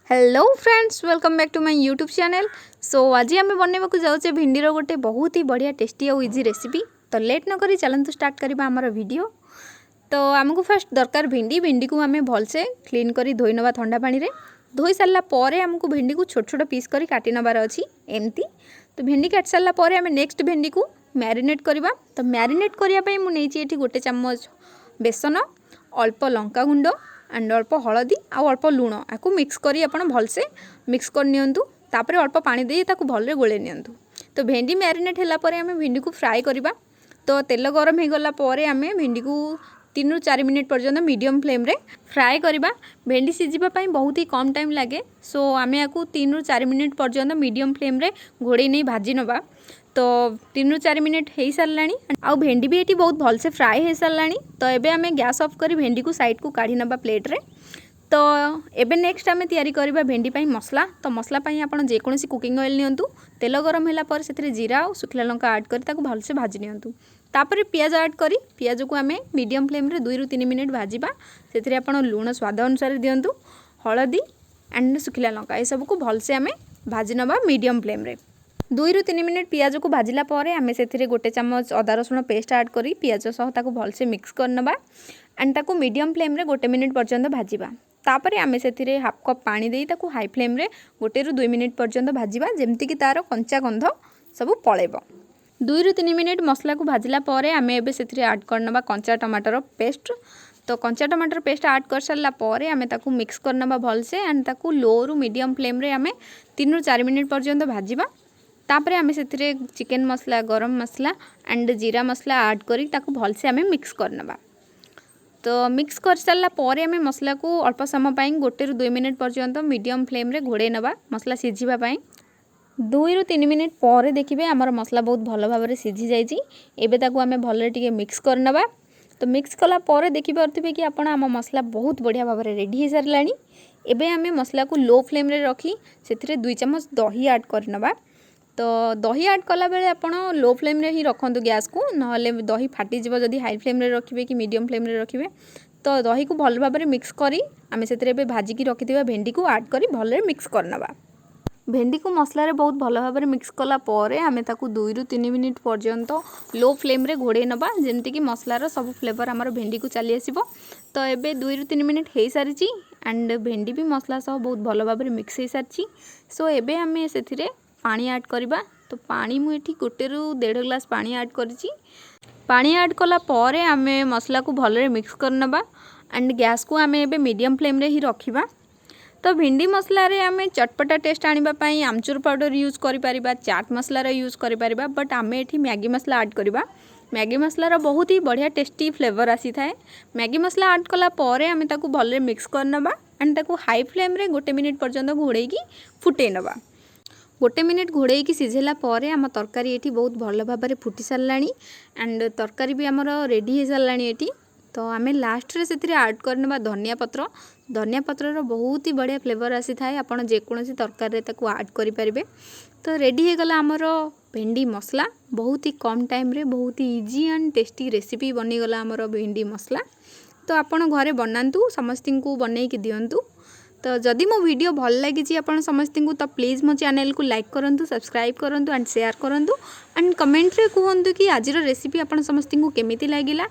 Hello friends, welcome back to my YouTube channel. So आज आम बनवा जाऊे भिंडीर गोटे बहुत ही बढ़िया टेस्टी और इजी रेसिपी। तो लेट न करी चलतु स्टार्ट करवा आमर वीडियो। तो आमको फास्ट दरकार भिंडी भिंडी को आम भलसे क्लीन करी धोई नवा ठंडा पानी रे। धोई सारा पर आमको भिंडी को छोट छोट पीस करी काटी नबार अच्छी एमती। तो भिंडी काट सारा पर आम नेक्स्ट भिंडी को मैरिनेट करवा। तो मैरिनेट करने मुझे गोटे चामच बेसन, अल्प लंका गुंड एंड अल्प हलदी आ अल्प लुण आपको मिक्स करी आपण भलसे मिक्स कर नियंतु। तापर अल्प पानी दे ताकू भलरे गोले नियंतु। तो भेंडी मैरिनेट होला परे आमे भिंडी को फ्राए करवा। तो तेल गरम हो गला परे आमे भिंडी को 3 ରୁ 4 मिनिट पर्यंत मीडियम फ्लेम रे फ्राए करवा। भेंडी सिझिबा पई बहुत ही कम टाइम लगे। सो आमे याकू 3 ରୁ 4 मिनिट पर्यंत मीडियम फ्लेम रे घोड़े नहीं भाजी नवा। तो 3 ରୁ 4 मिनिट हो साराणी आ भेंडी भी ये बहुत भलसे फ्राए हो साराणी। तो एबे आमे गैस ऑफ करी भेंडी को साइड को काढ़ी नबा प्लेट रे। तो एबे नेक्स्ट आमे तैयारी करबा भेंडी पई मसला। तो मसला पई आपण जेकोसी कुकिंग ऑयल नियंतु। तेल गरम होला पर सेथरे जीरा और सुखला लंका ऐड करी ताको भलसे भाजी नियंतु। तापर पियाज ऐड करी पियाज को आमे मीडियम फ्लेम रे 2 ରୁ 3 मिनिट भाजीबा। सेथरे आपण लूण स्वाद अनुसार दियंतु, हलदी एंड सुखला लंका ए सब को भलसे आमे भाजी नबा मीडियम फ्लेम रे। 2 ରୁ 3 मिनिट पियाज को भाजिला परे आमे सेथिरे गोटे चामच अदा रसुण पेस्ट ऐड करी पियाज सह ताको भलसे मिक्स करनबा एंड ताको मीडियम फ्लेम रे गोटे मिनिट पर्यंत भाजिबा। तापरे आमे सेथिरे हाफ कप पानी देई ताको हाई फ्लेम रे 1 ରୁ 2 मिनिट पर्यंत भाजिबा जेमति कि तार कंचा गंध सब पळेबो। 2 ରୁ 3 मिनिट मसला को भाजिला परे आमे एबे सेथिरे ऐड करनबा कंचा टमाटर पेस्ट। तो कंचा टमाटर पेस्ट ऐड कर सारा पर आमे ताको मिक्स करनबा भलसे एंड ताको लो रु मीडियम फ्लेम रे आमे 3 ରୁ 4 मिनिट पर्यंत भाजिबा। तापरे आमे सेथिरे चिकन मसला, गरम मसला एंड जीरा मसला ऐड करी ताको भलसे आमे मिक्स करनबा। तो मिक्स कर सारा पर आमे मसला को अल्प समय पाई 1 ରୁ 2 मिनिट पर्यंत मीडियम फ्लेम रे घोड़े नबा मसला सिझिबा पाई। 2 ରୁ 3 मिनिट पर देखिबे हमर मसला बहुत भल भाव में सिझी जाइछि। एबे ताको आमे भलरे टिके मिक्स करनबा। तो मिक्स कला पर देखि पारथिबे कि आपण आम मसला बहुत बढ़िया भाव में रेडी हो सारानी। एबे आमे मसला को लो फ्लेम रे रखी सेथिरे 2 चम्मच दही ऐड करनबा। तो दही ऐड कला बेले आपण लो फ्लेम रे ही रखंतु गैस को, नहले दही फाटी जिवो जदी हाई फ्लेम रे रखिबे कि मीडियम फ्लेम रे रखिबे। तो दही को भल भाव में मिक्स करी आमे सेथिरे बे भाजी की रखिथिबा भेंडी को ऐड करी भलरे मिक्स करनबा। भेंडी को मसला रे बहुत भल भाव में मिक्स कला परे आमे ताकू 2 ରୁ 3 मिनिट पर्यंत लो फ्लेम रे घोड़े नबा जेमति कि मसलार सब फ्लेवर हमर भेंडी को चली आसीबो। तो एबे 2 ରୁ 3 मिनिट हो सारिछि एंड भेंडी भी मसला सह बहुत भल भाव में मिक्स हो सारिछि। सो एबे आमे सेथिरे पानी ऐड करबा। तो पानी मु एठी 1 ରୁ 1.5 ग्लास पानी ऐड करिछि। पानी ऐड कला परे आमे मसला को भलरे मिक्स करनबा एंड गैस को आमे एबे मीडियम फ्लेम रे ही रखिबा। तो भिंडी मसला रे आमे चटपटा टेस्ट आनिबा पई आमचूर पाउडर यूज करि परिबा, चाट मसला रे यूज करि परिबा, बट आमे एठी मैगी मसला ऐड करबा। मैगी मसला रो बहुत ही बढ़िया टेस्टी फ्लेवर आसी थाए। मैगी मसला ऐड कला परे आमे ताकू भलरे मिक्स करनबा एंड ताकू हाई फ्लेम रे 1 मिनिट पर्यंत घोड़े की फुटे नबा। 1 मिनिट घोड़े की सिझेला परे आम तरकारी एठी बहुत भल भाव में फुटी सारानी एंड तरकारी भी आमर रेडी हो सारानी एठी। तो आमे लास्ट रे सेथिरे ऐड करनबा धनिया पत्र। धनिया पत्र रो बहुत ही बढ़िया फ्लेवर आसी थाए। आपण जेकोसी तरकारी रे ताकू ऐड करि परिबे। तो रेडी हो गला आमर भेंडी मसला। बहुत ही कम टाइम रे बहुत ही इजी एंड टेस्टी रेसिपी बनी गला आमर भेंडी मसला। तो आपण घरे बनांतु, समस्तिंग को बनै कि दियंतु। तो जदि मो वीडियो भल लगी आपण समस्तिंग को तो प्लीज़ मो चैनल को लाइक करंतु, सब्सक्राइब करंतु एंड शेयर करंतु एंड कमेंट रे कहंतु कि आज रेसिपी आपण समस्तिंग को केमिति लागिला।